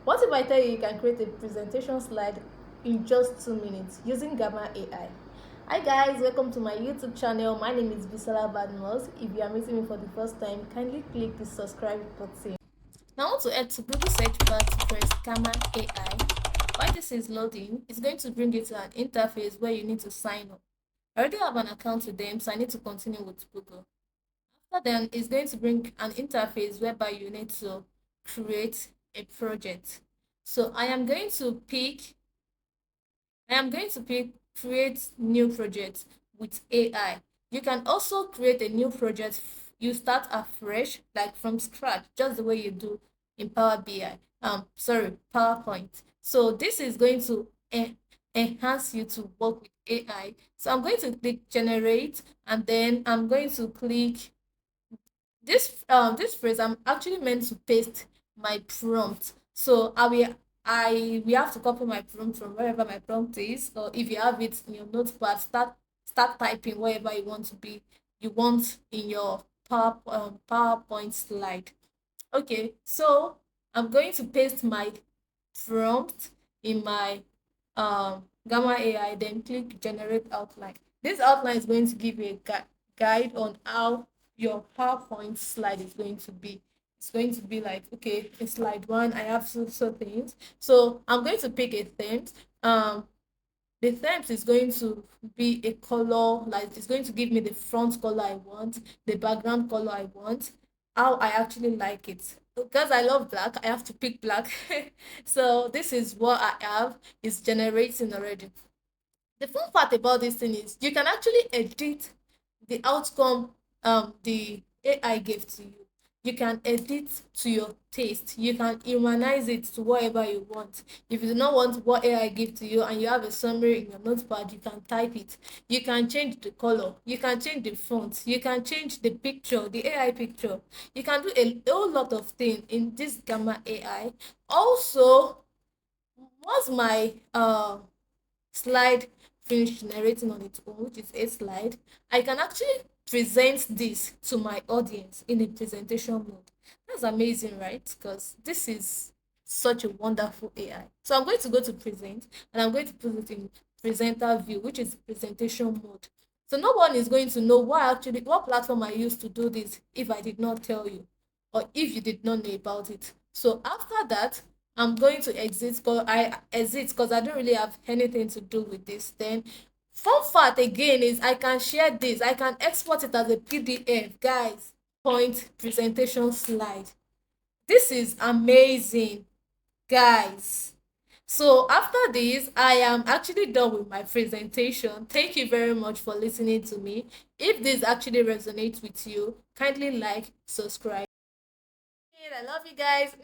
What if I tell you you can create a presentation slide in just 2 minutes using Gamma AI? Hi guys, welcome to my YouTube channel. My name is Bisala Badmos. If you are meeting me for the first time, kindly click the subscribe button. Now I want to head to Google search bar to press Gamma AI. While this is loading, it's going to bring you to an interface where you need to sign up. I already have an account with them, so I need to continue with Google. After then, it's going to bring an interface whereby you need to create a project. So I am going to pick create new project with AI. You can also create a new project. You start afresh, like from scratch, just the way you do in Power BI. PowerPoint. So this is going to enhance you to work with AI. So I'm going to click generate, and then I'm going to click this phrase. I'm actually meant to paste my prompt. So we have to copy my prompt from wherever my prompt is, or if you have it in your notepad, start typing wherever you want in your PowerPoint slide. Okay, so I'm going to paste my prompt in my Gamma AI, then click generate outline. This outline is going to give you a guide on how your PowerPoint slide is going to be. It's going to be like, okay, in slide one, I have so things. So I'm going to pick a theme. Um, the themes is going to be a color, like it's going to give me the front color I want, the background color I want, how I actually like it. Because I love black, I have to pick black. So this is what I have. It's generating already. The fun part about this thing is you can actually edit the outcome the AI gave to you. You can edit to your taste. You can humanize it to whatever you want. If you do not want what AI give to you and you have a summary in your notepad, you can type it. You can change the color. You can change the font. You can change the picture, the AI picture. You can do a whole lot of things in this Gamma AI. Also, once my slide finish generating on its own, which is a slide, I can actually present this to my audience in a presentation mode. That's amazing, right? Because this is such a wonderful AI. So I'm going to go to present, and I'm going to put it in presenter view, which is presentation mode. So no one is going to know what platform I used to do this if I did not tell you, or if you did not know about it. So after that, I'm going to exit because I don't really have anything to do with this. Then fun fact again is I can share this. I can export it as a PDF, guys. Point presentation slide. This is amazing, guys. So after this, I am actually done with my presentation. Thank you very much for listening to me. If this actually resonates with you, kindly like, subscribe. I love you guys.